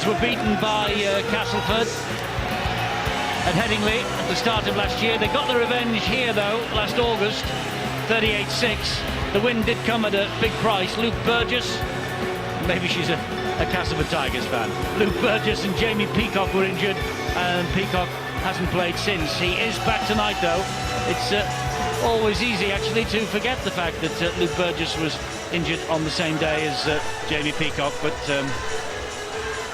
Leeds were beaten by Castleford at Headingley at the start of last year. They got the revenge here, though, last August, 38-6. The win did come at a big price. Luke Burgess, maybe she's a Castleford Tigers fan. Luke Burgess and Jamie Peacock were injured, and Peacock hasn't played since. He is back tonight, though. It's always easy, actually, to forget the fact that Luke Burgess was injured on the same day as Jamie Peacock, but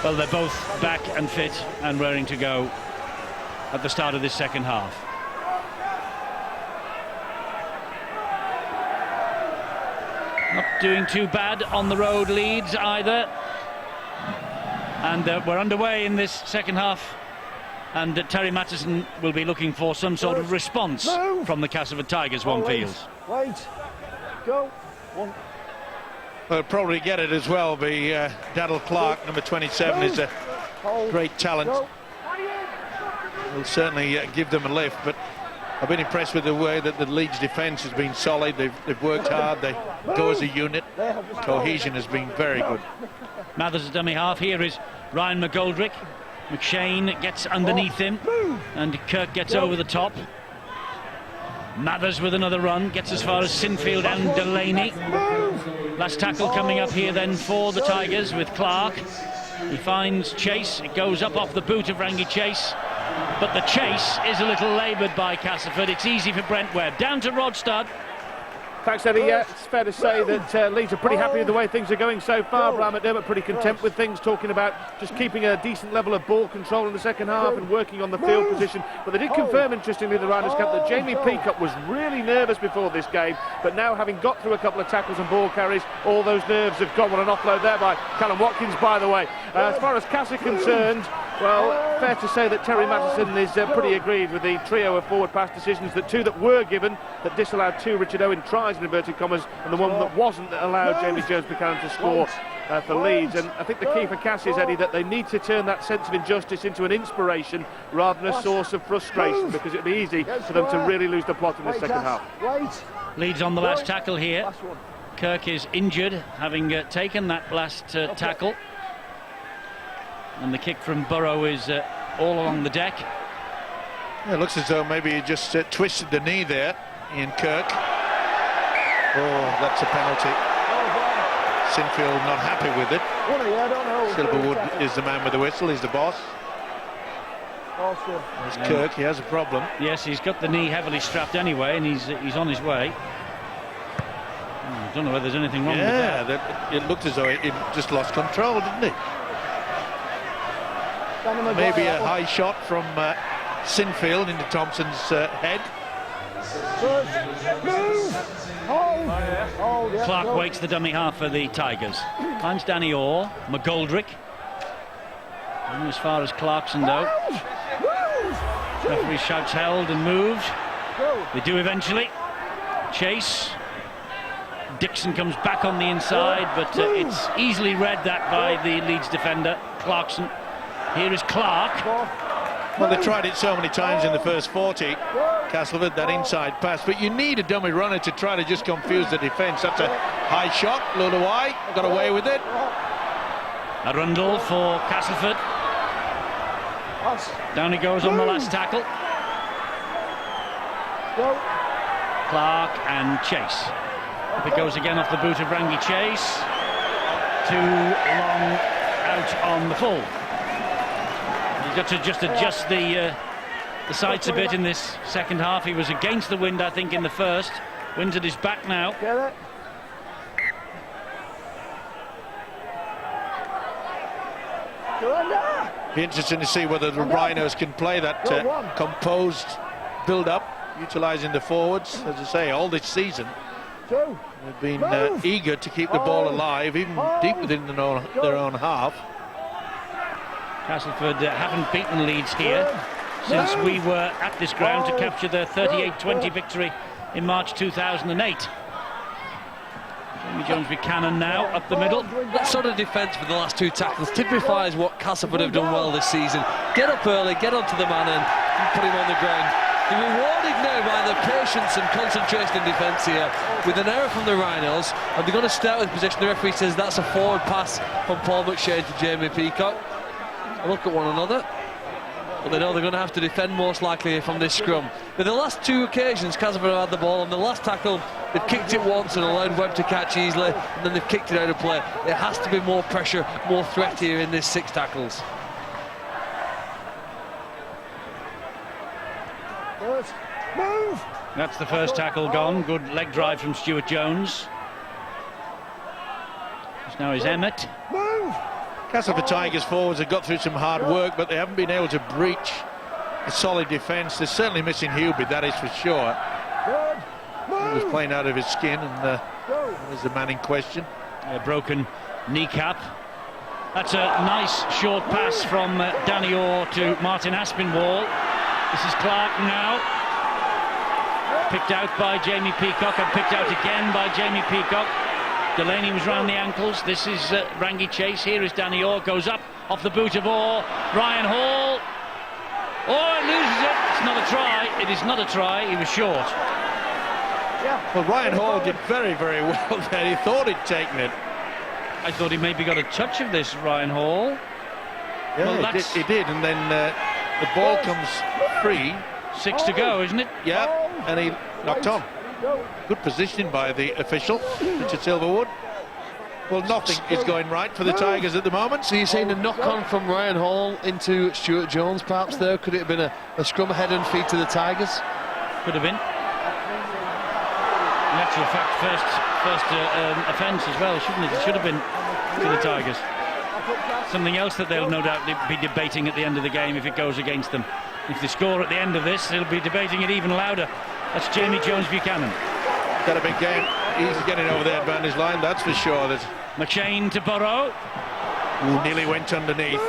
well, they're both back and fit and raring to go at the start of this second half. Not doing too bad on the road, Leeds, either. And we're underway in this second half, and Terry Mattison will be looking for some sort of response from the Castleford Tigers, one feels. Wait, go, one. Well, probably get it as well. Be Daryl Clark, number 27, is a great talent. Will certainly give them a lift, but I've been impressed with the way that the Leeds defence has been solid. They've worked hard. They go as a unit. Cohesion has been very good. Mathers' dummy half. Here is Ryan McGoldrick. McShane gets underneath him, and Kirk gets over the top. Mathers with another run, gets as far as Sinfield and Delaney. Last tackle coming up here then for the Tigers with Clark. He finds Chase. It goes up off the boot of Rangi Chase, but the chase is a little laboured by Castleford. It's easy for Brent Webb. Down to Rod Studd. Thanks, Eddie. Yeah, it's fair to say that Leeds are pretty happy with the way things are going so far. Brian McDermott pretty content with things, talking about just keeping a decent level of ball control in the second half and working on the field position. But they did confirm, interestingly, the Rhinos camp, that Jamie Peacock was really nervous before this game, but now, having got through a couple of tackles and ball carries, all those nerves have gone. What an offload there by Callum Watkins, by the way. As far as Cass are concerned, well, fair to say that Terry Mattison is pretty agreed with the trio of forward pass decisions. The two that were given, that disallowed two Richard Owen tries in inverted commas, and the one that wasn't, that allowed Jamie Jones-Buchanan to score for Leeds. And I think the key for Cass is, Eddie, that they need to turn that sense of injustice into an inspiration rather than a source of frustration, because it'd be easy for them to really lose the plot in the second half. Leeds on the last tackle here. Kirk is injured, having taken that last tackle. And the kick from Burrow is all along the deck. Yeah, it looks as though maybe he just twisted the knee there, Ian Kirk. Oh, that's a penalty. Sinfield not happy with it. Silverwood is the man with the whistle, he's the boss. There's Kirk, he has a problem. Yes, he's got the knee heavily strapped anyway, and he's on his way. I don't know whether there's anything wrong with that. Yeah, it looked as though he just lost control, didn't he? Maybe a high shot from Sinfield into Thompson's head. Clark waits the dummy half for the Tigers. Finds Danny Orr, McGoldrick. And as far as Clarkson, though. Referee shouts held and moved. They do eventually. Chase. Dixon comes back on the inside, but it's easily read that by the Leeds defender, Clarkson. Here is Clark. Well, they tried it so many times in the first 40, Castleford, that inside pass, but you need a dummy runner to try to just confuse the defence. That's a high shot, Lulawai got away with it. Arundel for Castleford. Down he goes on the last tackle. Clark and Chase. Up it goes again off the boot of Rangi Chase. Too long out on the full. Got to just adjust the sights a bit in this second half. He was against the wind, I think, in the first. Wind's at his back now. Be interesting to see whether the Rhinos can play that composed build-up, utilising the forwards. As I say, all this season they've been eager to keep the ball alive, even deep within their own half. Castleford haven't beaten Leeds here since we were at this ground to capture their 38-20 victory in March 2008. Jamie Jones-Buchanan now up the middle. That sort of defence for the last two tackles typifies what Castleford have done well this season. Get up early, get onto the man and put him on the ground. They're rewarded now by the patience and concentration in defence here with an error from the Rhinos, and they're going to start with possession. The referee says that's a forward pass from Paul McShane to Jamie Peacock. look at one another. But they know they're going to have to defend most likely from this scrum. But the last two occasions Castleford have had the ball, and the last tackle, they've kicked it once and allowed Webb to catch easily, and then they've kicked it out of play. There has to be more pressure, more threat here in this 6 tackles. Move! That's the first tackle gone. Good leg drive from Stuart Jones. This now is Emmett. Move! Castleford Tigers forwards have got through some hard work, but they haven't been able to breach a solid defence. They're certainly missing Hubie, that is for sure. He was playing out of his skin, and was the man in question. A broken kneecap. That's a nice short pass from Danny Orr to Martin Aspinwall. This is Clark now. Picked out by Jamie Peacock, and picked out again by Jamie Peacock. Delaney was round the ankles. This is Rangi Chase. Here is Danny Orr. Goes up off the boot of Orr. Ryan Hall. Oh, it loses it. It's not a try. It is not a try. He was short. Well, Ryan Hall did very, very well there. He thought he'd taken it. I thought he maybe got a touch of this, Ryan Hall. Yeah, Well, he did, and then the ball comes free. 6 to go, isn't it? Yeah, and he knocked on. Good positioning by the official, Richard Silverwood. Well, nothing is going right for the Tigers at the moment. So you're seeing a knock-on from Ryan Hall into Stuart Jones, perhaps there? Could it have been a scrum head and feet to the Tigers? Could have been. In actual fact, first offence as well, shouldn't it? It should have been to the Tigers. Something else that they'll no doubt be debating at the end of the game if it goes against them. If they score at the end of this, they'll be debating it even louder. That's Jamie Jones-Buchanan. Got a big game. He's getting over the advantage line, that's for sure. McShane to Burrow. Ooh, nearly went underneath.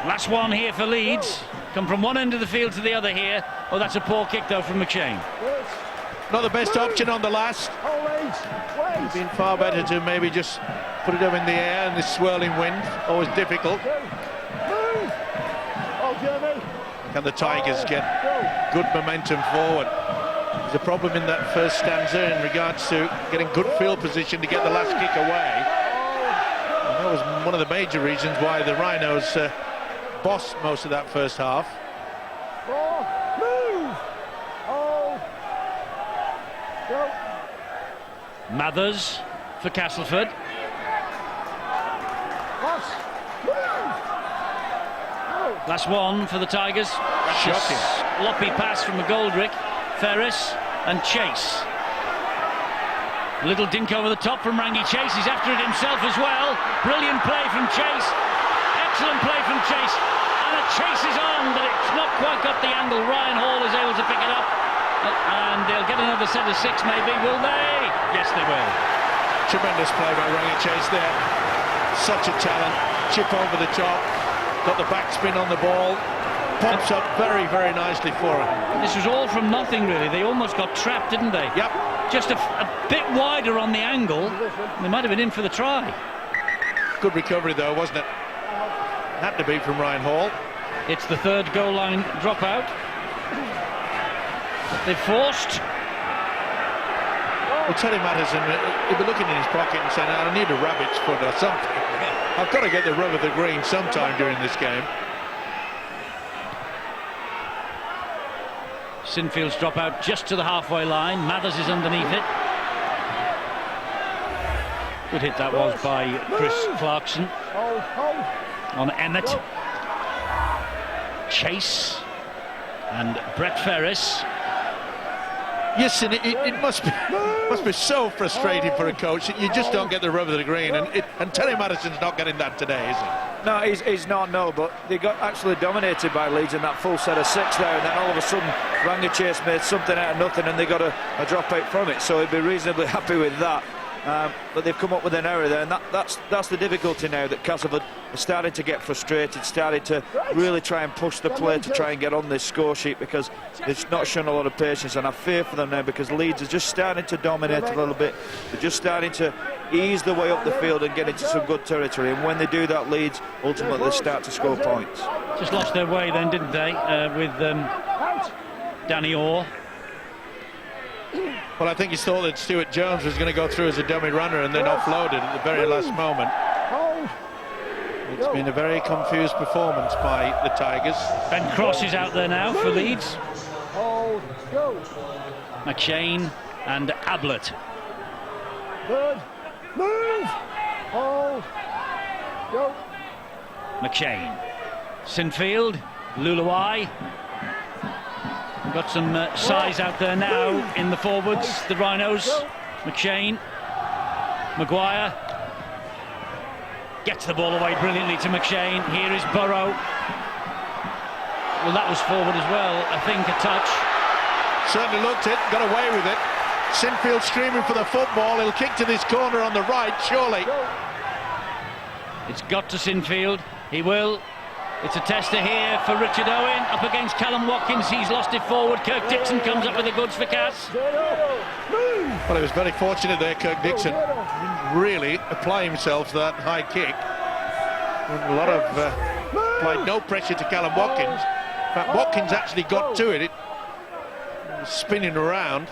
Last one here for Leeds. Come from one end of the field to the other here. Oh, that's a poor kick though from McShane. Not the best option on the last. It's been far better to maybe just put it up in the air in this swirling wind. Always difficult. Can the Tigers get good momentum forward? There's a problem in that first stanza in regards to getting good field position to get the last kick away. And that was one of the major reasons why the Rhinos bossed most of that first half. Mathers for Castleford. Last one for the Tigers. Shocking. Sloppy pass from McGoldrick, Ferris and Chase. A little dink over the top from Rangi Chase. He's after it himself as well. Brilliant play from Chase. Excellent play from Chase. And a Chase is on, but it's not quite got the angle. Ryan Hall is able to pick it up. And they'll get another set of 6 maybe, will they? Yes, they will. Tremendous play by Rangi Chase there. Such a talent. Chip over the top. Got the backspin on the ball. Pops up very, very nicely for him. This was all from nothing, really. They almost got trapped, didn't they? Yep. Just a bit wider on the angle. They might have been in for the try. Good recovery, though, wasn't it? Had to be from Ryan Hall. It's the third goal line dropout. They've forced. Well, Terry Madison, he'll be looking in his pocket and saying, I need a rabbit's foot or something. I've got to get the rub of the green sometime during this game. Sinfield's drop out just to the halfway line. Mathers is underneath it. Good hit that was by Chris Clarkson on Emmett. Chase and Brett Ferris. Yes, and it must be so frustrating for a coach that you just don't get the rub of the green, and Terry Madison's not getting that today, is he? No, he's not, no, but they got actually dominated by Leeds in that full set of 6 there, and then all of a sudden Rangi Chase made something out of nothing and they got a drop out from it, so he'd be reasonably happy with that. But they've come up with an error there, and that's the difficulty now, that Castleford are starting to get frustrated, starting to really try and push the play to try and get on this score sheet, because they've not shown a lot of patience, and I fear for them now because Leeds are just starting to dominate a little bit. They're just starting to ease the way up the field and get into some good territory, and when they do that, Leeds ultimately start to score points. Just lost their way then, didn't they, with Danny Orr. Well, I think he thought that Stuart Jones was going to go through as a dummy runner and then offloaded at the very last moment. It's been a very confused performance by the Tigers. Ben Cross is out there now for Leeds. Hold, go. McShane and Ablett. Good. Move. Hold, go. McShane. Sinfield. Luluai. Got some size out there now in the forwards, the Rhinos. McShane. Maguire. Gets the ball away brilliantly to McShane. Here is Burrow. Well, that was forward as well, I think, a touch. Certainly looked it, got away with it. Sinfield screaming for the football. He'll kick to this corner on the right, surely. It's got to Sinfield. He will. It's a tester here for Richard Owen. Up against Callum Watkins. He's lost it forward. Kirk Dixon comes up with the goods for Cass. Well, he was very fortunate there, Kirk Dixon. Didn't really apply himself to that high kick. A lot of applied no pressure to Callum Watkins. In fact, Watkins actually got to it. It was spinning around.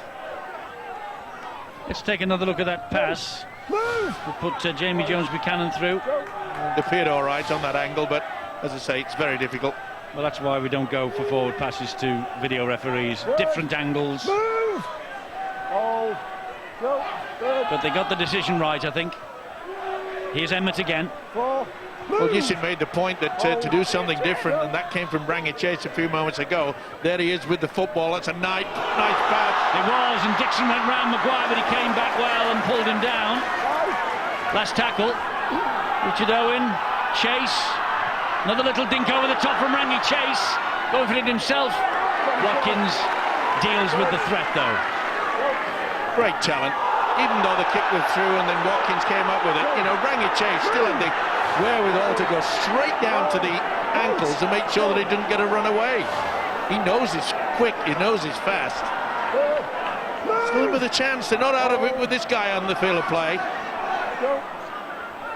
Let's take another look at that pass. We'll put Jamie Jones-Buchanan through. It appeared all right on that angle, but as I say, it's very difficult. Well, that's why we don't go for forward passes to video referees. Different angles. Hold, go. Good. But they got the decision right, I think. Here's Emmett again. Four. Well, Yushin made the point that to do something different, and that came from Rangi Chase a few moments ago. There he is with the football. That's a nice pass. It was, and Dixon went round Maguire, but he came back well and pulled him down. Last tackle. Richard Owen. Chase. Another little dink over the top from Rangi Chase. Going for it himself. Watkins deals with the threat, though. Great talent. Even though the kick was through and then Watkins came up with it, you know, Rangi Chase still had the wherewithal to go straight down to the ankles and make sure that he didn't get a run away. He knows he's quick, he knows he's fast. Still with a chance. They're not out of it with this guy on the field of play.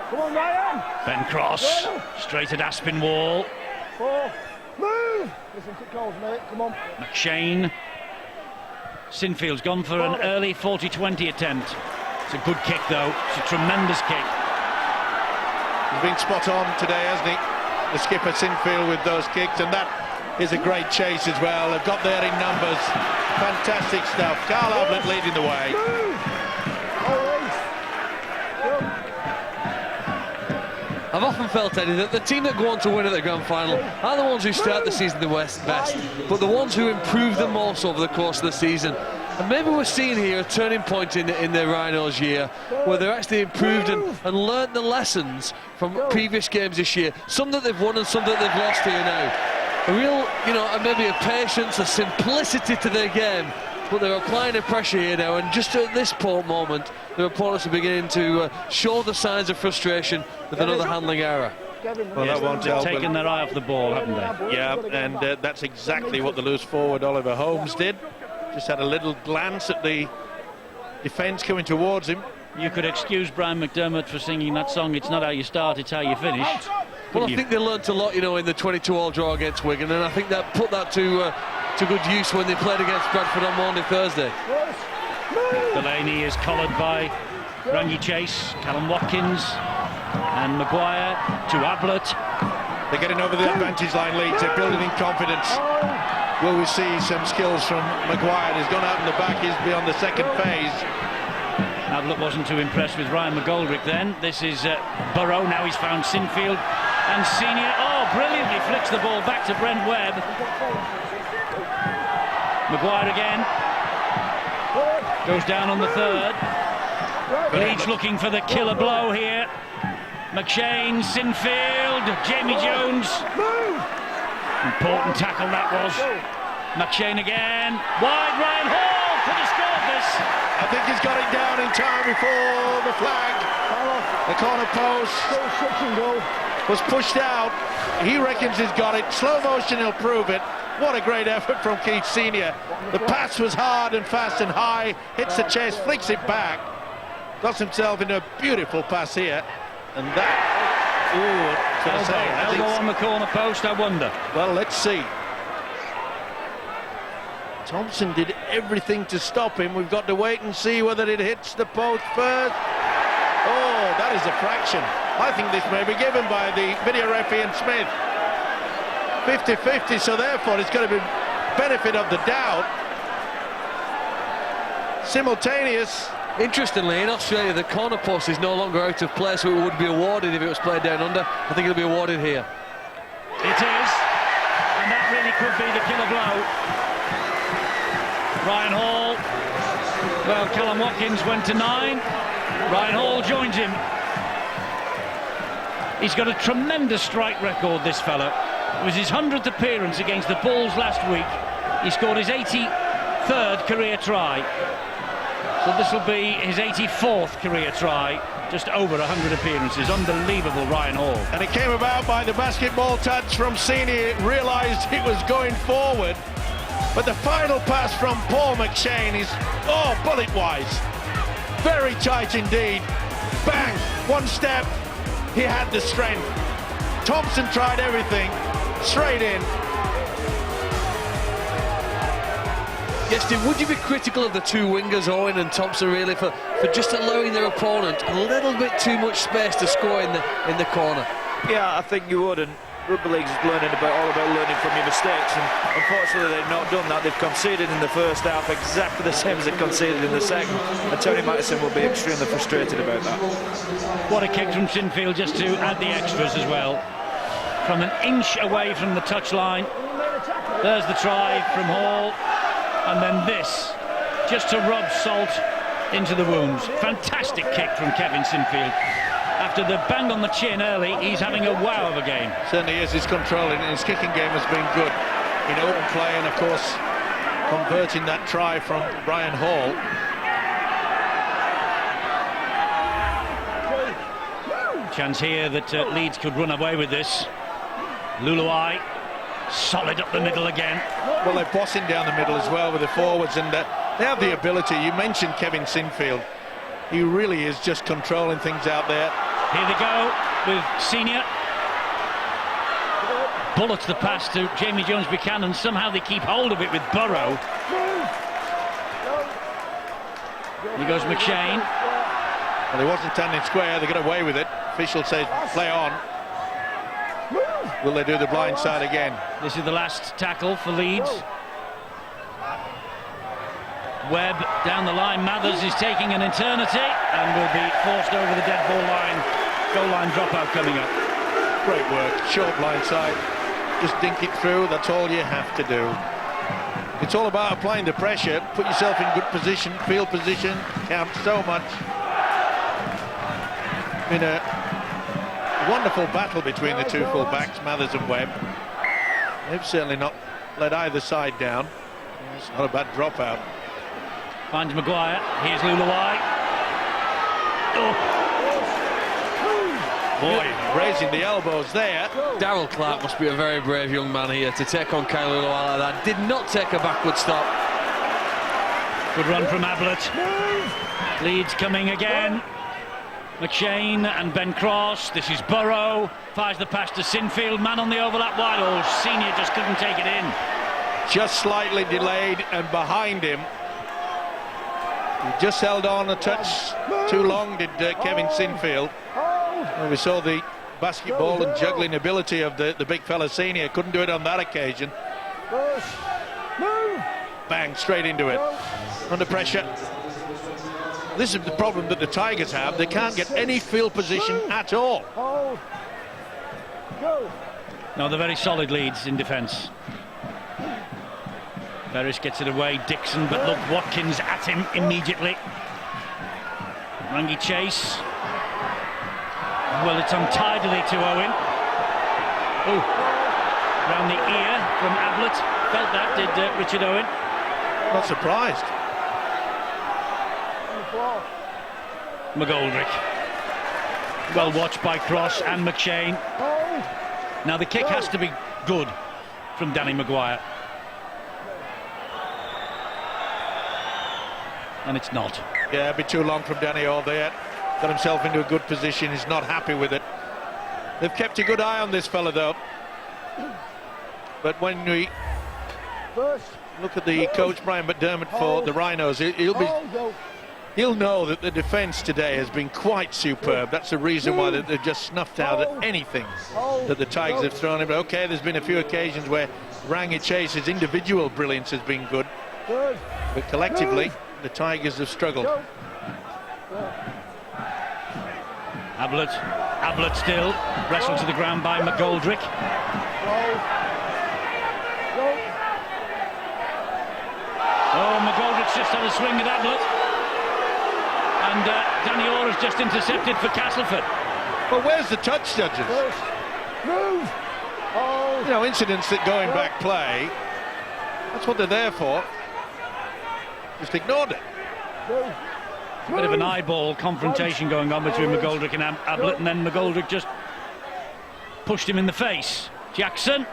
Come on, Ryan. Ben Cross, straight at Aspinwall. Four. Move. Listen to calls, mate. Come on. McShane. Sinfield's gone for an early 40-20 attempt. It's a good kick, though. It's a tremendous kick. He's been spot on today, hasn't he? The skipper Sinfield with those kicks, and that is a great chase as well. They've got there in numbers. Fantastic stuff. Carl Ablett leading the way. I've often felt, Eddie, that the team that go on to win at the grand final are the ones who start the season the best, but the ones who improve the most over the course of the season. And maybe we're seeing here a turning point in the Rhinos' year, where they're actually improved and learnt the lessons from previous games this year. Some that they've won and some that they've lost here now. A real, you know, maybe a patience, a simplicity to their game, but they're applying the pressure here now, and just at this moment, their opponents are beginning to show the signs of frustration with another handling error. Well, that won't help. They've taken their eye off the ball, haven't they? Yeah, and that's exactly what the loose forward Oliver Holmes did. Just had a little glance at the defence coming towards him. You could excuse Brian McDermott for singing that song, It's Not How You Start, It's How You Finish. Well, I think they learnt a lot, you know, in the 22-all draw against Wigan, and I think that put that to good use when they played against Bradford on Monday, Thursday. Delaney is collared by Rangi Chase, Callum Watkins and Maguire to Ablett. They're getting over the advantage line, Leeds. They're building in confidence. Will we see some skills from Maguire? He's gone out in the back. He's beyond the second phase. Ablett wasn't too impressed with Ryan McGoldrick then. This is Burrow. Now he's found Sinfield. And Senior, brilliantly flicks the ball back to Brent Webb. Maguire again. Goes down on the third. Leeds looking for the killer blow here. McShane, Sinfield, Jamie Jones. Important tackle that was. McShane again. Wide, Ryan Hall could have scored this. I think he's got it down in time before the flag. The corner post was pushed out. He reckons he's got it. Slow motion, he'll prove it. What a great effort from Keith Senior. The pass was hard and fast and high. Hits the chest, flicks it back. Got himself in a beautiful pass here. And that... Elbow on the corner post, I wonder. Well, let's see. Thompson did everything to stop him. We've got to wait and see whether it hits the post first. Oh, that is a fraction. I think this may be given by the video referee and Smith. 50-50, so therefore it's going to be benefit of the doubt. Simultaneous. Interestingly, in Australia, the corner post is no longer out of place, so it would be awarded if it was played down under. I think it'll be awarded here. It is, and that really could be the killer blow. Ryan Hall, well, Callum Watkins went to 9. Ryan Hall joins him. He's got a tremendous strike record, this fella. It was his 100th appearance against the Bulls last week. He scored his 83rd career try. So this will be his 84th career try, just over 100 appearances. Unbelievable, Ryan Hall. And it came about by the basketball touch from Senior. Realised he was going forward. But the final pass from Paul McShane is, oh, bullet-wise. Very tight indeed. Bang, one step, he had the strength. Thompson tried everything, straight in. Yes, Steve, would you be critical of the two wingers, Owen and Thompson, really, for just allowing their opponent a little bit too much space to score in the corner? Yeah, I think you would, and rugby league's learning all about learning from your mistakes, and unfortunately they've not done that. They've conceded in the first half exactly the same as they conceded in the second, and Tony Mattison will be extremely frustrated about that. What a kick from Sinfield, just to add the extras as well. From an inch away from the touchline. There's the try from Hall. And then this, just to rub salt into the wounds. Fantastic kick from Kevin Sinfield. After the bang on the chin early, he's having a wow of a game. Certainly is. His control and his kicking game has been good in open play, and of course converting that try from Brian Hall. Chance here that Leeds could run away with this. Luluai, solid up the middle again. Well, they're bossing down the middle as well with the forwards, and they have the ability. You mentioned Kevin Sinfield. He really is just controlling things out there. Here they go with Senior. Bullets the pass to Jamie Jones-Buchanan. Somehow they keep hold of it with Burrow. Here goes McShane. Well, he wasn't standing square. They got away with it. Official says play on. Will they do the blind side again? This is the last tackle for Leeds. Webb down the line. Mathers is taking an eternity and will be forced over the dead ball line. Goal line dropout coming up. Great work. Short blind side. Just dink it through. That's all you have to do. It's all about applying the pressure. Put yourself in good position. Field position counts so much. Been a wonderful battle between the two full-backs, Mathers and Webb. They've certainly not let either side down. It's not a bad dropout. Finds Maguire. Here's Luluai. Oh. Boy, raising the elbows there. Darryl Clark must be a very brave young man here to take on Kyle Luluai like that. Did not take a backward stop. Good run from Ablett. Leeds coming again. McShane and Ben Cross. This is Burrow. Fires the pass to Sinfield. Man on the overlap wide. Oh, Senior just couldn't take it in. Just slightly delayed and behind him. He just held on a touch too long, did Kevin Sinfield. Well, we saw the basketball and juggling ability of the big fella Senior. Couldn't do it on that occasion. Bang, straight into it. Under pressure. This is the problem that the Tigers have. They can't get any field position at all. No, they're very solid Leeds in defence. Ferris gets it away, Dixon, but look, Watkins at him immediately. Rangi Chase. Well, it's untidily to Owen. Oh, round the ear from Ablett. Felt that, did Richard Owen. Not surprised. McGoldrick. Well watched by Cross and McShane. Now the kick has to be good from Danny Maguire. And it's not. Yeah, a bit too long from Danny all there. Got himself into a good position. He's not happy with it. They've kept a good eye on this fella though. But when we look at the coach Brian McDermott for the Rhinos, he'll be he'll know that the defence today has been quite superb. That's the reason why they've just snuffed out anything that the Tigers have thrown him. But okay, there's been a few occasions where Rangi Chase's individual brilliance has been good, but collectively the Tigers have struggled. Ablett still wrestled to the ground by McGoldrick. Oh, McGoldrick's just had a swing at Ablett, and Danny Orr's just intercepted for Castleford. Well, where's the touch judges? Move! You know, incidents that go in back play, that's what they're there for. Just ignored it. A bit of an eyeball confrontation going on between McGoldrick and Ablett, and then McGoldrick just pushed him in the face. Jackson.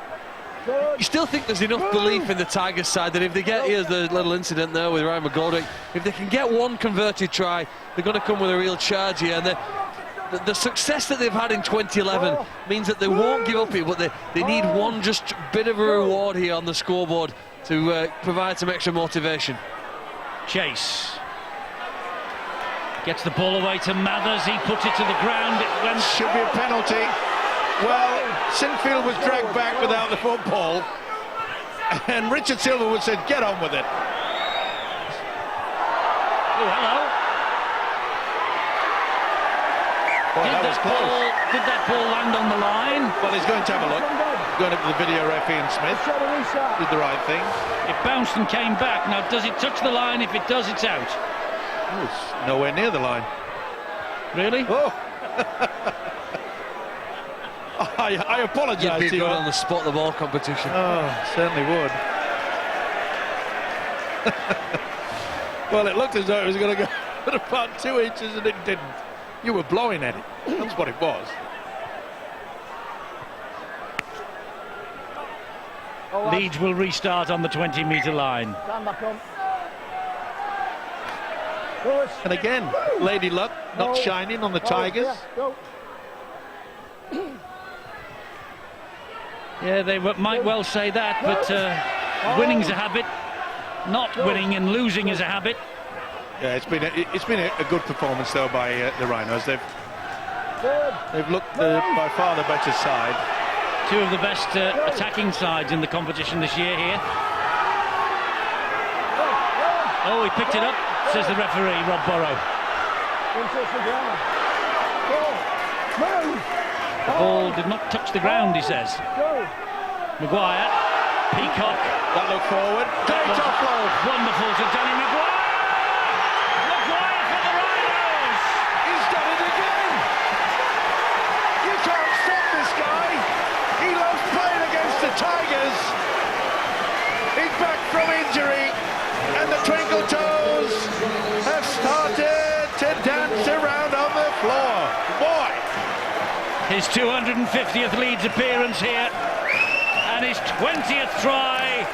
You still think there's enough belief in the Tigers side that if they get, here's the little incident there with Ryan McGoldrick, if they can get one converted try, they're going to come with a real charge here. And the success that they've had in 2011 means that they won't give up it, but they need one just bit of a reward here on the scoreboard to provide some extra motivation. Chase gets the ball away to Mathers. He puts it to the ground. It went. Should be a penalty. Well, Sinfield was dragged back without the football, and Richard Silverwood said, "Get on with it." Oh, hello. Boy, that was close. Did that ball land on the line? Well, he's going to have a look. Going up to the video ref, Ian Smith. Did the right thing. It bounced and came back. Now, does it touch the line? If it does, it's out. Oh, it's nowhere near the line. Really? Oh. I apologise. You'd be good on the spot the ball competition. Oh, certainly would. Well, it looked as though it was going to go about 2 inches, and it didn't. You were blowing at it. That's what it was. Leeds will restart on the 20-metre line. Stand back on. And again, Lady Luck not shining on the Tigers. Yeah, they might well say that, but winning's a habit. Not winning and losing is a habit. Yeah, it's been a good performance though by the Rhinos. They've looked by far the better side. Two of the best attacking sides in the competition this year here. Oh, he picked it up, says the referee, Rob Burrow. The ball did not touch the ground, he says. Maguire, Peacock. That look forward. Great offload. Wonderful to Danny Maguire. Maguire for the Rhinos. He's done it again. You can't stop this guy. He loves playing against the Tigers. He's back from injury, and the Twinkle Toes have started to dance around on the floor. Boy. His 250th Leeds appearance here, and his 20th try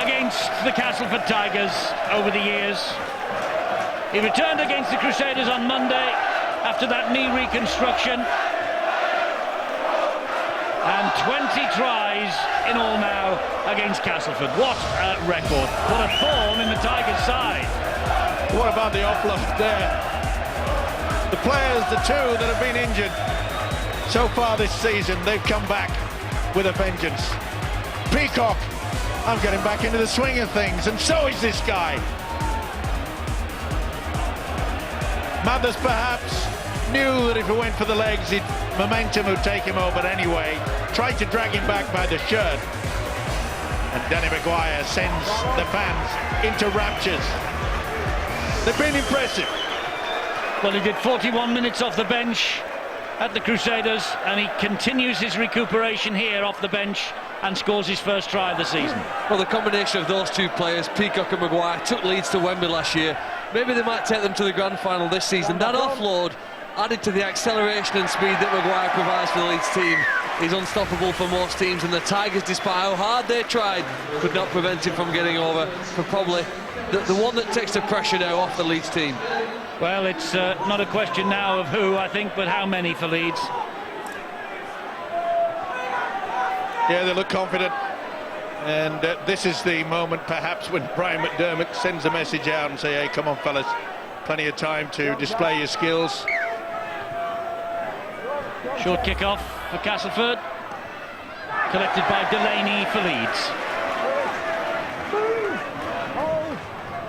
against the Castleford Tigers over the years. He returned against the Crusaders on Monday after that knee reconstruction, and 20 tries in all now against Castleford. What a record. What a thorn in the Tigers' side. What about the offload there? The players, the two that have been injured so far this season, they've come back with a vengeance. Peacock, I'm getting back into the swing of things, and so is this guy. Mathers perhaps knew that if he went for the legs, momentum would take him over anyway. Tried to drag him back by the shirt. And Danny Maguire sends the fans into raptures. They've been impressive. Well, he did 41 minutes off the bench at the Crusaders, and he continues his recuperation here off the bench and scores his first try of the season. Well, the combination of those two players, Peacock and Maguire, took Leeds to Wembley last year. Maybe they might take them to the grand final this season. That offload, added to the acceleration and speed that Maguire provides for the Leeds team, is unstoppable for most teams, and the Tigers, despite how hard they tried, could not prevent him from getting over for probably the one that takes the pressure now off the Leeds team. Well, it's not a question now of who, I think, but how many for Leeds. Yeah, they look confident, and this is the moment perhaps when Brian McDermott sends a message out and say, hey, come on fellas, plenty of time to display your skills. Short kick-off for Castleford. Collected by Delaney for Leeds.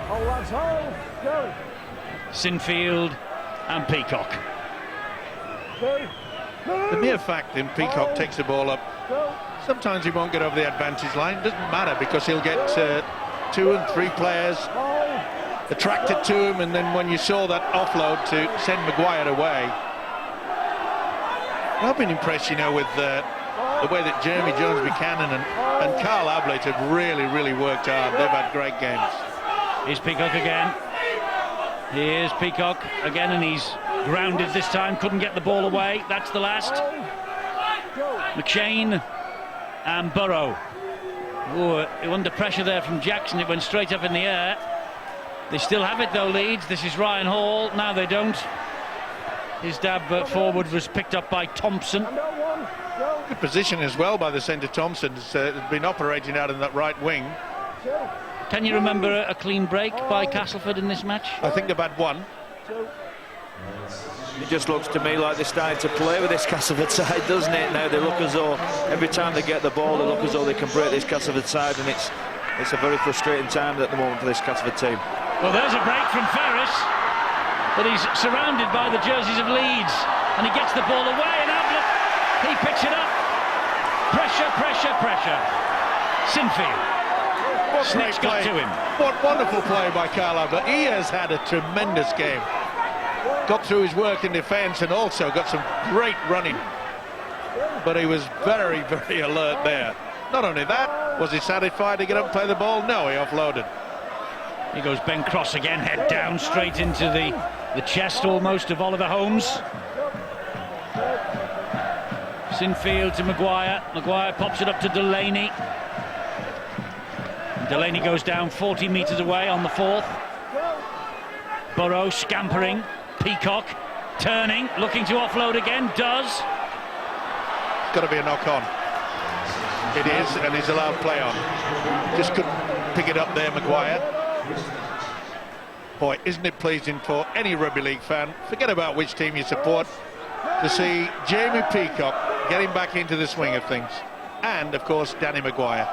Hold, lads, hold. Go. Sinfield and Peacock. Go. The mere fact that Peacock takes the ball up, sometimes he won't get over the advantage line. Doesn't matter, because he'll get 2 and 3 players attracted to him, and then when you saw that offload to send Maguire away, I've been impressed, you know, with the way that Jeremy Jones-Buchanan and Carl Ablett have really worked hard. They've had great games. Here's Peacock again. Here's Peacock again, and he's grounded this time. Couldn't get the ball away. That's the last. McShane and Burrow. Ooh, under pressure there from Jackson. It went straight up in the air. They still have it though, Leeds. This is Ryan Hall. Now they don't. His dab forward was picked up by Thompson. Good position as well by the centre. Thompson has been operating out in that right wing. Can you remember a clean break by Castleford in this match? I think they've had one. It just looks to me like they're starting to play with this Castleford side, doesn't it? Now they look as though every time they get the ball, they look as though they can break this Castleford side, and it's a very frustrating time at the moment for this Castleford team. Well, there's a break from Ferris, but he's surrounded by the jerseys of Leeds, and he gets the ball away, and Ablett, he picks it up. Pressure. Sinfield. What great Snitch got play. to him. What wonderful play by Carl Ablett. He has had a tremendous game. Got through his work in defence and also got some great running. But he was very alert there. Not only that, was he satisfied to get up and play the ball? No, he offloaded. Here goes Ben Cross again, head down straight into the chest almost of Oliver Holmes. Sinfield to Maguire. Maguire pops it up to Delaney. Delaney goes down 40 metres away on the 4th. Burrow scampering. Peacock turning, looking to offload again. Does. It's got to be a knock-on. It is, and he's allowed play on. Just couldn't pick it up there, Maguire. Boy, isn't it pleasing for any rugby league fan, forget about which team you support, to see Jamie Peacock getting back into the swing of things. And, of course, Danny Maguire.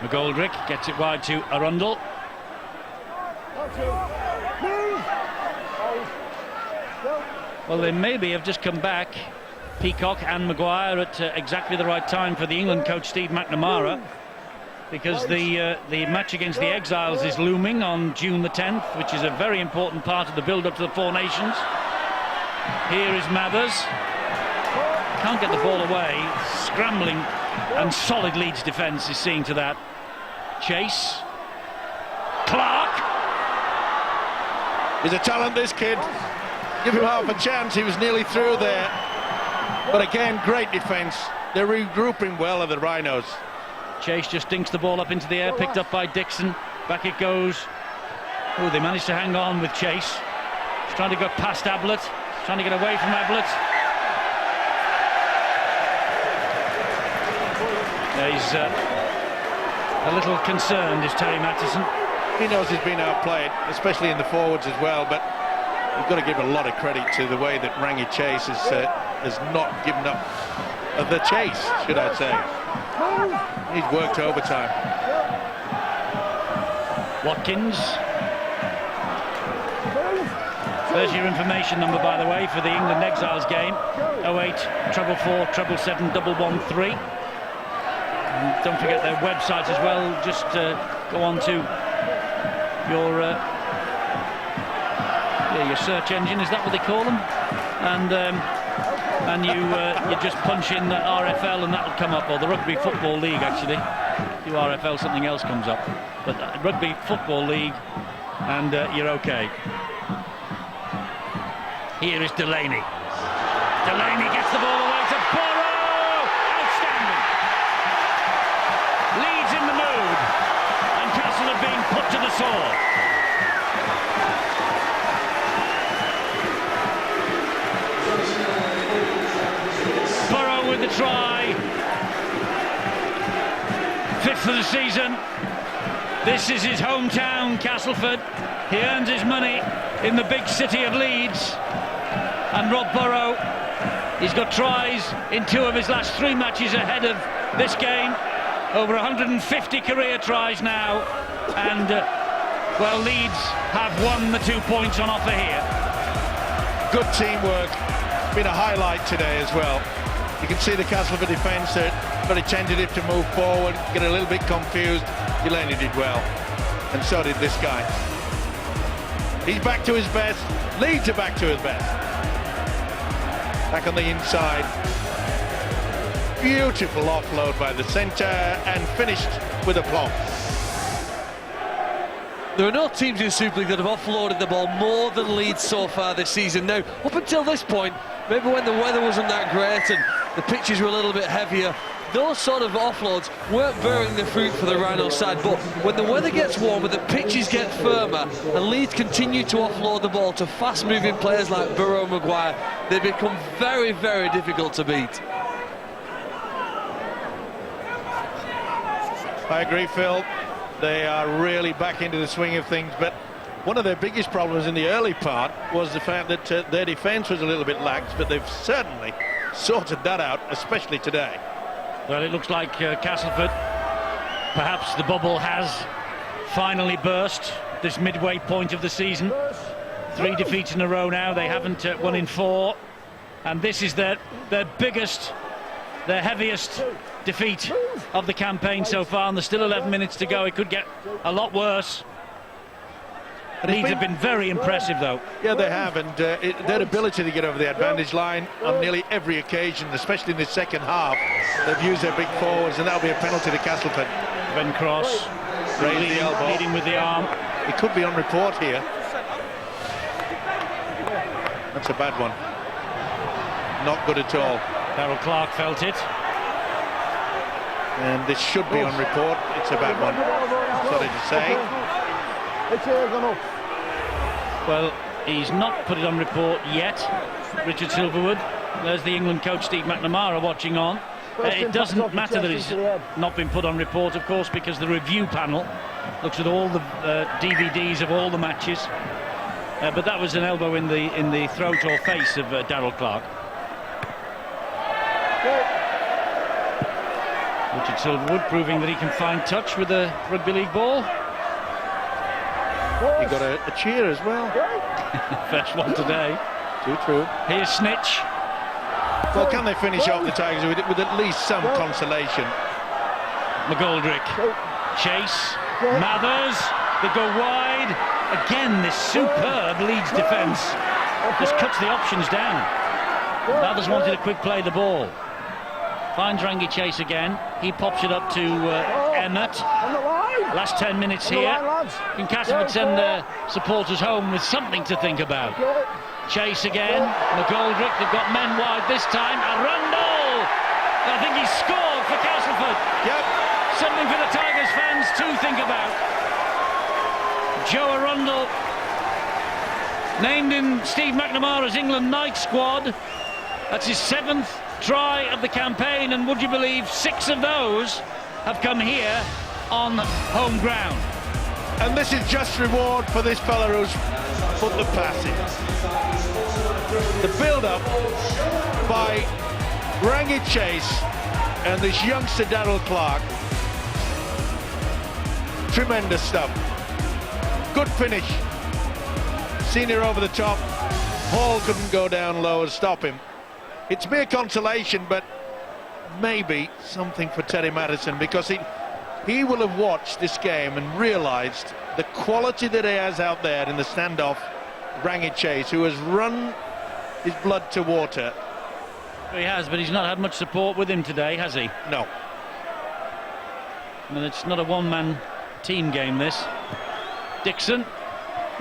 McGoldrick gets it wide to Arundel. Well, they maybe have just come back, Peacock and Maguire, at exactly the right time for the England coach Steve McNamara, because the match against the Exiles is looming on June the 10th, which is a very important part of the build-up to the Four Nations. Here is Mathers. Can't get the ball away. Scrambling, and solid Leeds defence is seeing to that. Chase. Clark. He's a talent, this kid. Give him half a chance. He was nearly through there. But again, great defence. They're regrouping well at the Rhinos. Chase just dinks the ball up into the air, picked up by Dixon. Back it goes. Oh, they managed to hang on with Chase. He's trying to go past Ablett. He's trying to get away from Ablett. He's a little concerned, is Terry Mattison. He knows he's been outplayed, especially in the forwards as well, but you've got to give a lot of credit to the way that Rangi Chase has not given up the chase, should I say. He's worked overtime. Watkins. There's your information number, by the way, for the England Exiles game. 08 444 777 113. And don't forget their website as well. Just go on to your search engine, is that what they call them? And you just punch in the RFL and that'll come up, or the Rugby Football League actually. Do RFL, something else comes up, but Rugby Football League, and you're okay. Here is Delaney. Delaney gets the ball away to Burrow. Outstanding. Leeds in the mood, and Castle have been put to the sword. Burrow with the try. 5th of the season. This is his hometown, Castleford. He earns his money in the big city of Leeds. And Rob Burrow, he's got tries in 2 of his last 3 matches ahead of this game. Over 150 career tries now. And, well, Leeds have won the 2 points on offer here. Good teamwork. Been a highlight today as well. You can see the Castleford defence, they're very tentative to move forward, get a little bit confused. Delaney did well, and so did this guy. He's back to his best. Leeds are back to his best. Back on the inside. Beautiful offload by the centre and finished with aplomb. There are no teams in Super League that have offloaded the ball more than Leeds so far this season. Now, up until this point, maybe when the weather wasn't that great and the pitches were a little bit heavier, those sort of offloads weren't bearing the fruit for the Rhinos side. But when the weather gets warmer, the pitches get firmer, and Leeds continue to offload the ball to fast-moving players like Burrow and Maguire, they become very, very difficult to beat. I agree, Phil. They are really back into the swing of things, but one of their biggest problems in the early part was the fact that their defence was a little bit lax, but they've certainly sorted that out, especially today. Well, it looks like Castleford, perhaps the bubble has finally burst this midway point of the season. 3 defeats in a row now. They haven't won in 4, and this is their biggest, their heaviest defeat of the campaign so far, and there's still 11 minutes to go. It could get a lot worse. Leeds have been very impressive, though. Yeah, they have, and their ability to get over the advantage line on nearly every occasion, especially in the second half, they've used their big forwards, and that'll be a penalty to Castleford. Ben Cross raised the elbow, leading with the arm. It could be on report here. That's a bad one. Not good at all. Darrell Clark felt it. And this should be on report. It's a bad one. Sorry to say. Well, he's not put it on report yet, Richard Silverwood. There's the England coach Steve McNamara watching on. It doesn't matter that he's not been put on report, of course, because the review panel looks at all the DVDs of all the matches. But that was an elbow in the throat or face of Darrell Clark. Richard Silverwood proving that he can find touch with a rugby league ball. He got a cheer as well. First one today. Too true. Here's Snitch. Well, can they finish off the Tigers with at least some consolation? McGoldrick. Chase. Mathers. They go wide. Again, this superb Leeds defence just cuts the options down. Mathers wanted to quick play the ball. Finds Rangi Chase again. He pops it up to Emmett. Last 10 minutes here. Can Castleford send their supporters home with something to think about? Chase again. McGoldrick. They've got men wide this time. Arundel! I think he's scored for Castleford. Yep. Something for the Tigers fans to think about. Joe Arundel, named in Steve McNamara's England night squad. That's his 7th try of the campaign, and would you believe 6 of those have come here on home ground. And this is just reward for this fella who's put the pass in. The build-up by Rangi Chase and this youngster Darrell Clark. Tremendous stuff. Good finish. Senior over the top. Hall couldn't go down low and stop him. It's mere consolation, but maybe something for Terry Madison, because he will have watched this game and realised the quality that he has out there in the standoff. Rangi Chase, who has run his blood to water. He has, but he's not had much support with him today, has he? No. And it's not a one-man team game, this. Dixon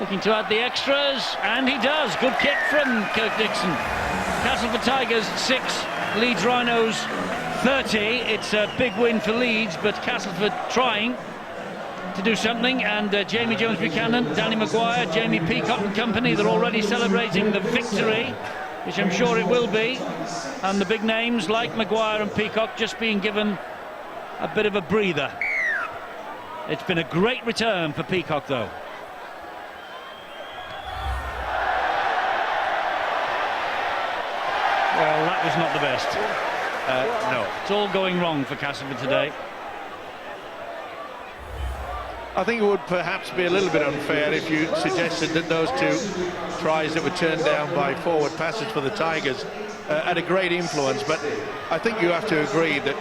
looking to add the extras, and he does. Good kick from Kirk Dixon. Castleford Tigers 6, Leeds Rhinos 30. It's a big win for Leeds, but Castleford trying to do something, and Jamie Jones-Buchanan, Danny Maguire, Jamie Peacock and company, they're already celebrating the victory, which I'm sure it will be, and the big names like Maguire and Peacock just being given a bit of a breather. It's been a great return for Peacock, though. Well, that was not the best. No. It's all going wrong for Castleford today. I think it would perhaps be a little bit unfair if you suggested that those two tries that were turned down by forward passes for the Tigers had a great influence, but I think you have to agree that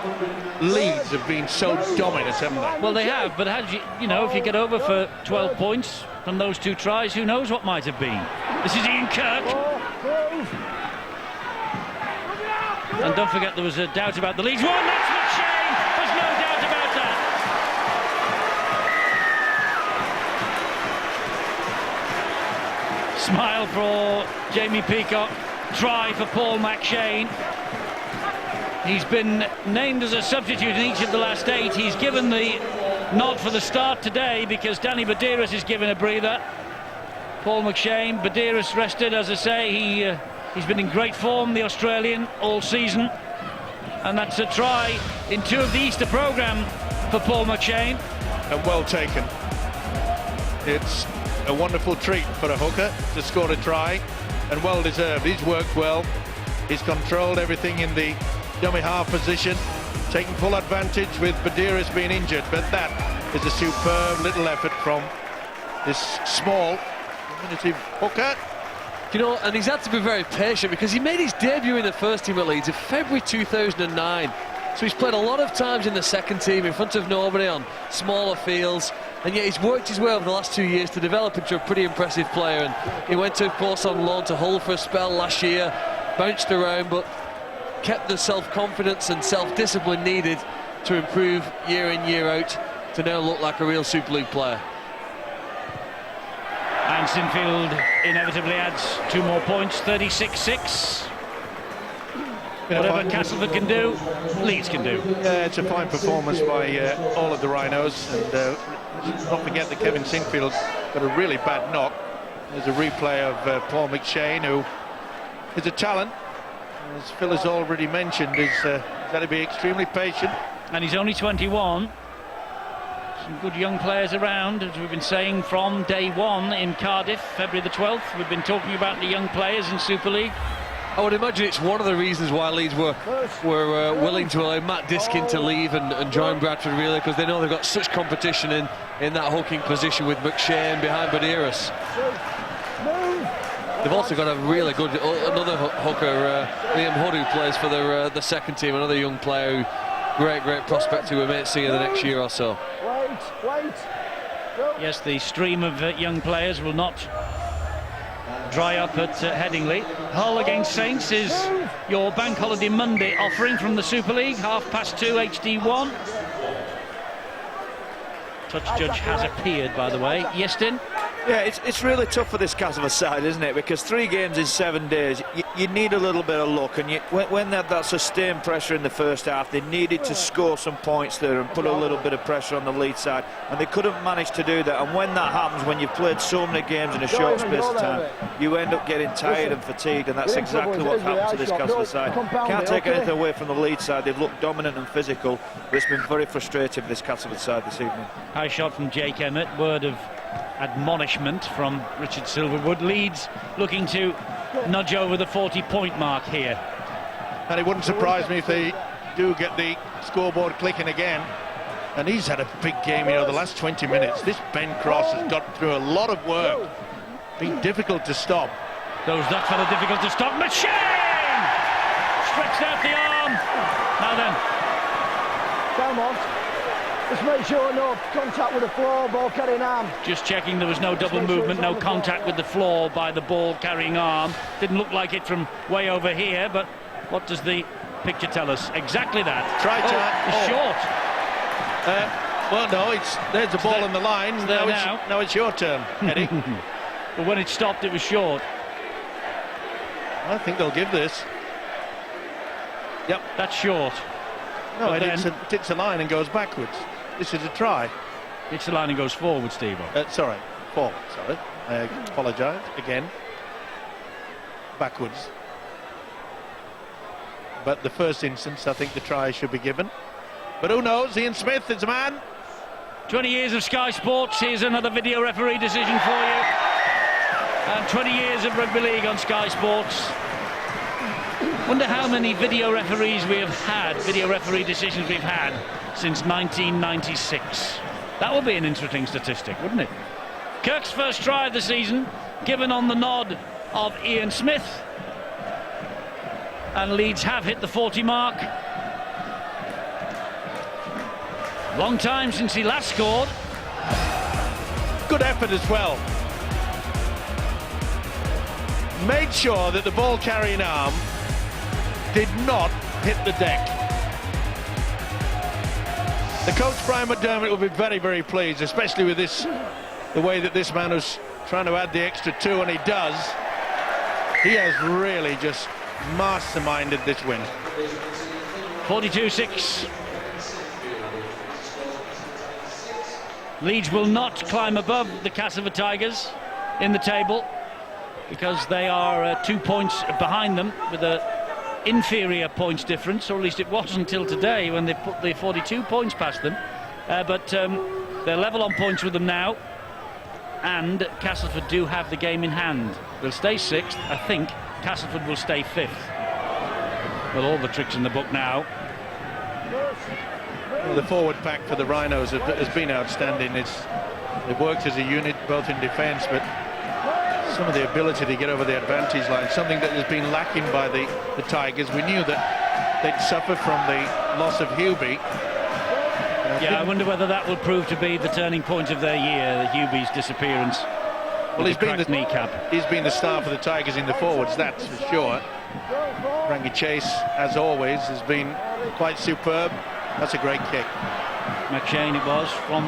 Leeds have been so dominant, haven't they? Well, they have, but had you know, if you get over for 12 points from those two tries, who knows what might have been. This is Ian Kirk. And don't forget there was a doubt about the Leeds one. That's McShane. There's no doubt about that. Smile for Jamie Peacock. Try for Paul McShane. He's been named as a substitute in each of the last 8. He's given the nod for the start today because Danny Badiris is given a breather. Paul McShane, Badiris rested, as I say. He's been in great form, the Australian, all season. And that's a try in 2 of the Easter programme for Paul McShane. And well taken. It's a wonderful treat for a hooker to score a try, and well deserved. He's worked well. He's controlled everything in the dummy half position, taking full advantage with Badiris being injured. But that is a superb little effort from this small, diminutive hooker. You know, and he's had to be very patient because he made his debut in the first team at Leeds in February 2009. So he's played a lot of times in the second team in front of nobody on smaller fields, and yet he's worked his way over the last 2 years to develop into a pretty impressive player. And he went to, of course, on loan to Hull for a spell last year, bounced around, but kept the self-confidence and self-discipline needed to improve year in, year out, to now look like a real Super League player. And Sinfield inevitably adds 2 more points, 36-6. Whatever Castleford can do, Leeds can do. It's a fine performance by all of the Rhinos, and let's not forget that Kevin Sinfield got a really bad knock. There's a replay of Paul McShane, who is a talent, as Phil has already mentioned. He's got to be extremely patient. And he's only 21. Some good young players around, as we've been saying from day one in Cardiff, February the 12th. We've been talking about the young players in Super League. I would imagine it's one of the reasons why Leeds were willing to allow Matt Diskin to leave and join Bradford, really, because they know they've got such competition in that hooking position with McShane behind Badiris. They've also got a really good another hooker, Liam Hood, who plays for the second team, another young player who great prospect who we may see in the next year or so. Yes, the stream of young players will not dry up at Headingley. Hull against Saints is your Bank Holiday Monday offering from the Super League, 2:30 HD1. Touch judge has appeared, by the way. Yestin? Yeah, it's really tough for this Castleford side, isn't it? Because 3 games in 7 days, you need a little bit of luck. And when they had that sustained pressure in the first half, they needed to score some points there and put a little bit of pressure on the Leeds side. And they couldn't manage to do that. And when that happens, when you've played so many games in a short space of time, you end up getting tired and fatigued. And that's exactly what's happened to this Castleford side. Can't take anything away from the Leeds side. They've looked dominant and physical, but it's been very frustrating for this Castleford side this evening. High shot from Jake Emmett. Word of admonishment from Richard Silverwood. Leeds looking to nudge over the 40-point mark here. And it wouldn't surprise me if they do get the scoreboard clicking again. And he's had a big game, you know, the last 20 minutes. This Ben Cross has got through a lot of work. Been difficult to stop. Those that fella difficult to stop. McShane! Stretched out the arm. Now then. Come on. Just make sure no contact with the floor, ball carrying arm. Just checking there was no double movement, no contact with the floor by the ball carrying arm. Didn't look like it from way over here, but what does the picture tell us? Exactly that. Try time. It's short. Well, no, there's the ball on the line. Now it's your turn, Eddie. But when it stopped, it was short. I think they'll give this. Yep, that's short. No, it hits the line and goes backwards. This is a try. Hits the line and goes forward, Steve. Sorry, forward, sorry. I apologise again. Backwards. But the first instance, I think the try should be given. But who knows? Ian Smith is a man. 20 years of Sky Sports, here's another video referee decision for you. And 20 years of rugby league on Sky Sports. Wonder how many video referees we have had, video referee decisions we've had since 1996. That would be an interesting statistic, wouldn't it? Kirk's first try of the season, given on the nod of Ian Smith. And Leeds have hit the 40 mark. Long time since he last scored. Good effort as well. Made sure that the ball carrying arm did not hit the deck. The coach, Brian McDermott, will be very, very pleased, especially with this, the way that this man was trying to add the extra 2, and he does. He has really just masterminded this win. 42-6. Leeds will not climb above the Castleford Tigers in the table because they are 2 points behind them with an inferior points difference, or at least it was until today when they put the 42 points past them. But they're level on points with them now, and Castleford do have the game in hand. They'll stay 6th. I think Castleford will stay 5th. Well, all the tricks in the book now. Well, the forward pack for the Rhinos has been outstanding. They've worked as a unit, both in defence, but some of the ability to get over the advantage line, something that has been lacking by the Tigers. We knew that they'd suffer from the loss of Hubie. Yeah, I wonder whether that will prove to be the turning point of their year, Hubie's disappearance. Well, he's been the kneecap. He's been the star for the Tigers in the forwards, that's for sure. Rangi Chase, as always, has been quite superb. That's a great kick. McShane it was, from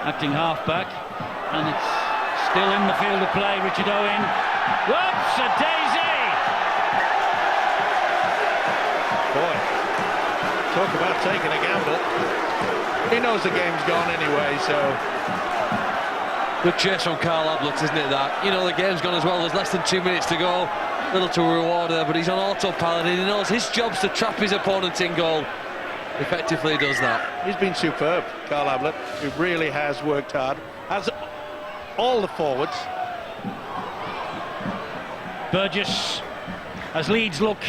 acting halfback, and it's still in the field of play. Richard Owen. Whoops, a daisy! Boy, talk about taking a gamble. He knows the game's gone anyway, so... Good chase from Carl Ablett, isn't it, that? You know, the game's gone as well. There's less than 2 minutes to go. Little to reward there, but he's on autopilot, and he knows his job's to trap his opponent in goal. Effectively does that. He's been superb, Carl Ablett. He really has worked hard. As all the forwards. Burgess, as Leeds look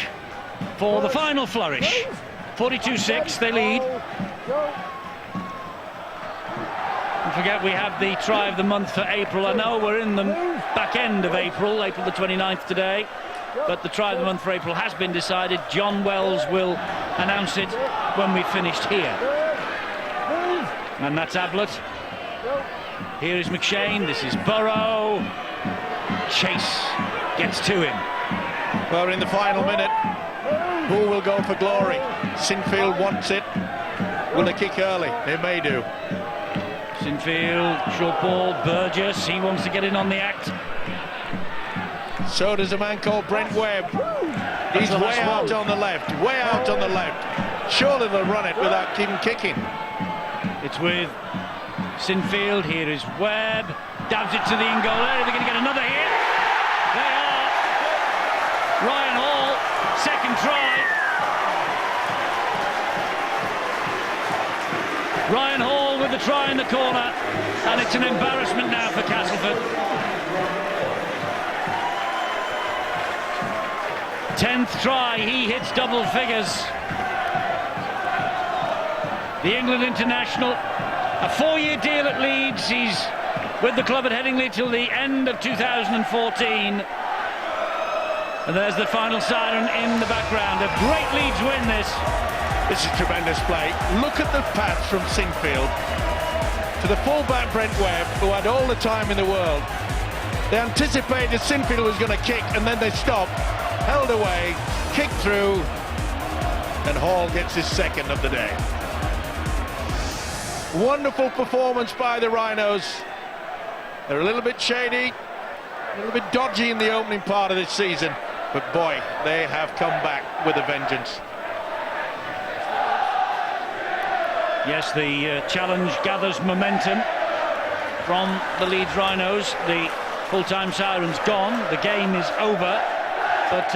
for the final flourish. 42-6, they lead. Don't forget we have the try of the month for April. I know we're in the back end of April the 29th today, but the try of the month for April has been decided. John Wells will announce it when we've finished here. And that's Ablett. Here is McShane, this is Burrow. Chase gets to him. Well, in the final minute, who will go for glory? Sinfield wants it. Will they kick early? They may do. Sinfield, short ball, Burgess, he wants to get in on the act. So does a man called Brent Webb. He's way out on the left, way out on the left. Surely they'll run it without even kicking. It's with Sinfield, here is Webb, dabs it to the in-goal area. They're going to get another hit. They are. Ryan Hall, second try. Ryan Hall with the try in the corner, and it's an embarrassment now for Castleford. 10th try, he hits double figures. The England international, a 4-year deal at Leeds. He's with the club at Headingley till the end of 2014. And there's the final siren in the background. A great Leeds win this. This is tremendous play. Look at the pass from Sinfield to the fullback Brent Webb, who had all the time in the world. They anticipated Sinfield was going to kick, and then they stopped, held away, kicked through, and Hall gets his second of the day. Wonderful performance by the Rhinos. They're a little bit shady, a little bit dodgy in the opening part of this season, but boy, they have come back with a vengeance. Yes, the challenge gathers momentum from the Leeds Rhinos. The full-time siren's gone, the game is over, but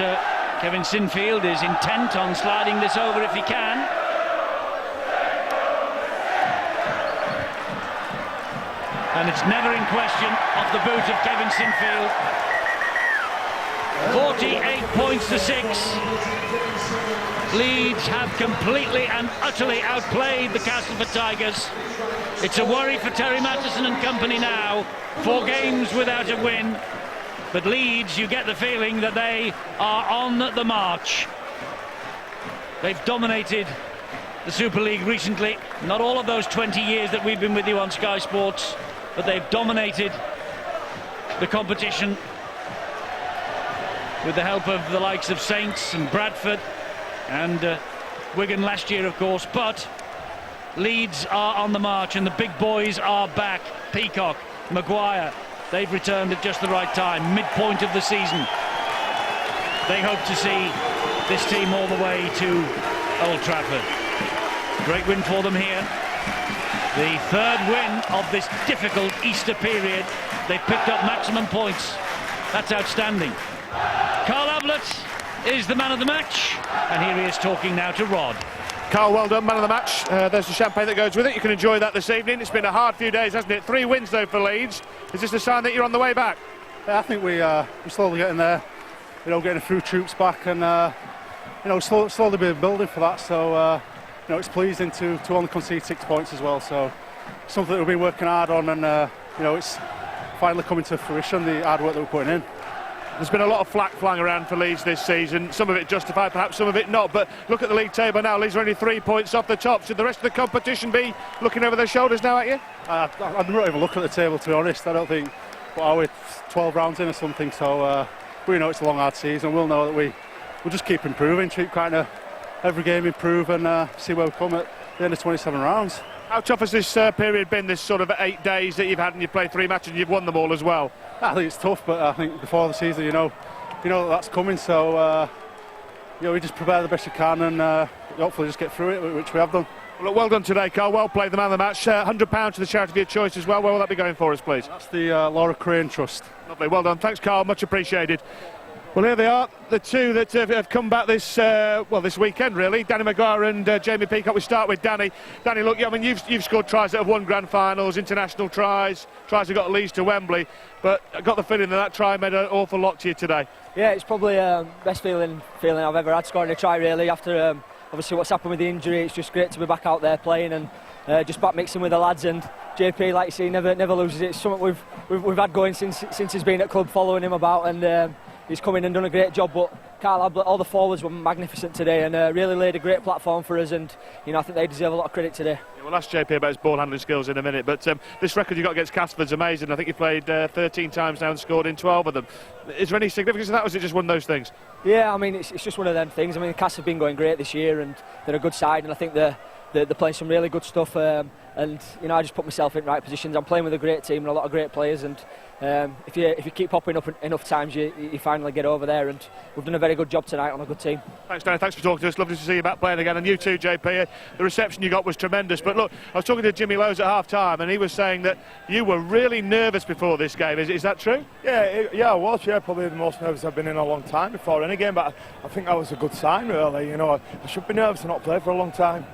Kevin Sinfield is intent on sliding this over if he can. And it's never in question off the boot of Kevin Sinfield. 48 points to 6. Leeds have completely and utterly outplayed the Castleford Tigers. It's a worry for Terry Mattison and company now. 4 games without a win. But Leeds, you get the feeling that they are on the march. They've dominated the Super League recently. Not all of those 20 years that we've been with you on Sky Sports, but they've dominated the competition with the help of the likes of Saints and Bradford and Wigan last year, of course. But Leeds are on the march and the big boys are back. Peacock, Maguire, they've returned at just the right time, midpoint of the season. They hope to see this team all the way to Old Trafford. Great win for them here. The 3rd win of this difficult Easter period. They've picked up maximum points. That's outstanding. Carl Ablett is the man of the match, and here he is talking now to Rod. Carl, well done, man of the match. There's the champagne that goes with it. You can enjoy that this evening. It's been a hard few days, hasn't it? 3 wins, though, for Leeds. Is this a sign that you're on the way back? Yeah, I think we're slowly getting there. You know, getting a few troops back, and you know, slowly been building for that. So you know, it's pleasing to only concede 6 points as well. So something that we've been working hard on, and you know, it's finally coming to fruition. The hard work that we're putting in. There's been a lot of flack flying around for Leeds this season, some of it justified, perhaps some of it not, but look at the league table now. Leeds are only 3 points off the top. Should the rest of the competition be looking over their shoulders now at you? I'm not even looking at the table, to be honest. I don't think, what are we, 12 rounds in or something, so we know it's a long hard season. We'll know that we'll just keep improving, keep kind of every game improve, and see where we come at the end of 27 rounds. How tough has this period been, this sort of 8 days that you've had, and you've played 3 matches and you've won them all as well? I think it's tough, but I think before the season, you know that's coming, so you know, we just prepare the best you can, and hopefully just get through it, which we have done. Well done today, Carl. Well played, the man of the match. £100 to the charity of your choice as well. Where will that be going for us, please? That's the Laura Crane Trust. Lovely, well done. Thanks, Carl. Much appreciated. Well, here they are, the two that have come back this weekend, really. Danny Maguire and Jamie Peacock. We start with Danny. Danny, look, I mean, you've scored tries that have won grand finals, international tries that got Leeds to Wembley, but I got the feeling that try made an awful lot to you today. Yeah, it's probably best feeling I've ever had, scoring a try, really, after obviously what's happened with the injury. It's just great to be back out there playing and just back mixing with the lads. And JP, like you say, never loses it. It's something we've had going since he's been at club, following him about, and he's come in and done a great job. But Carl Ablett, all the forwards were magnificent today, and really laid a great platform for us, and you know, I think they deserve a lot of credit today. Yeah, we'll ask JP about his ball handling skills in a minute, but this record you got against Castleford's amazing. I think you played 13 times now and scored in 12 of them. Is there any significance to that, or was it just one of those things? Yeah, I mean, it's just one of them things. I mean, Cass have been going great this year, and they're a good side, and I think they're playing some really good stuff, and you know, I just put myself in right positions. I'm playing with a great team and a lot of great players, and if you keep popping up enough times, you finally get over there, and we've done a very good job tonight on a good team. Thanks, Danny. Thanks for talking to us. Lovely to see you back playing again, and you too, JP. The reception you got was tremendous. But look, I was talking to Jimmy Lowes at half-time, and he was saying that you were really nervous before this game. Is that true? Yeah, I was. Yeah, probably the most nervous I've been in a long time before any game. But I think that was a good sign, really. You know, I should be nervous to not play for a long time.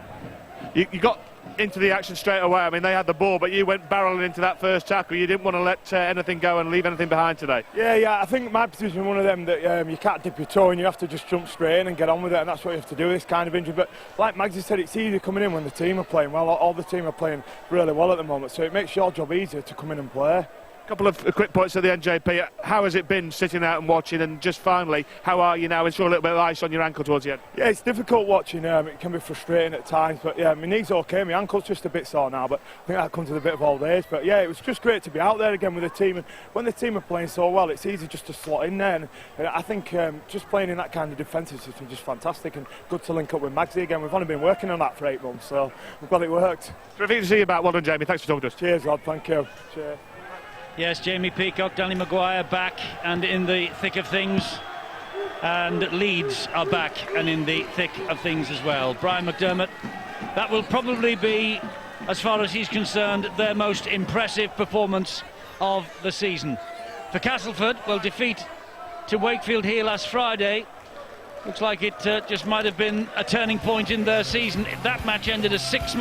You got into the action straight away. I mean, they had the ball, but you went barreling into that first tackle. You didn't want to let anything go and leave anything behind today. Yeah, I think my position is one of them that you can't dip your toe and you have to just jump straight in and get on with it, and that's what you have to do, this kind of injury. But like Magsy said, it's easy coming in when the team are playing well. All the team are playing really well at the moment, so it makes your job easier to come in and play. A couple of quick points at the end, JP. How has it been sitting out and watching? And just finally, how are you now? It's a little bit of ice on your ankle towards the end. Yeah, it's difficult watching. It can be frustrating at times, but yeah, my knee's okay. My ankle's just a bit sore now, but I think that comes with a bit of old age. But yeah, it was just great to be out there again with the team. And when the team are playing so well, it's easy just to slot in there. And I think just playing in that kind of defensive system is just fantastic, and good to link up with Magsy again. We've only been working on that for 8 months, so I'm glad it worked. Terrific to see you back. Well done, Jamie. Thanks for talking to us. Cheers, Rod. Thank you. Cheers. Yes, Jamie Peacock, Danny Maguire back and in the thick of things, and Leeds are back and in the thick of things as well. Brian McDermott, that will probably be, as far as he's concerned, their most impressive performance of the season. For Castleford, well, defeat to Wakefield here last Friday. Looks like it just might have been a turning point in their season. That match ended a 6-match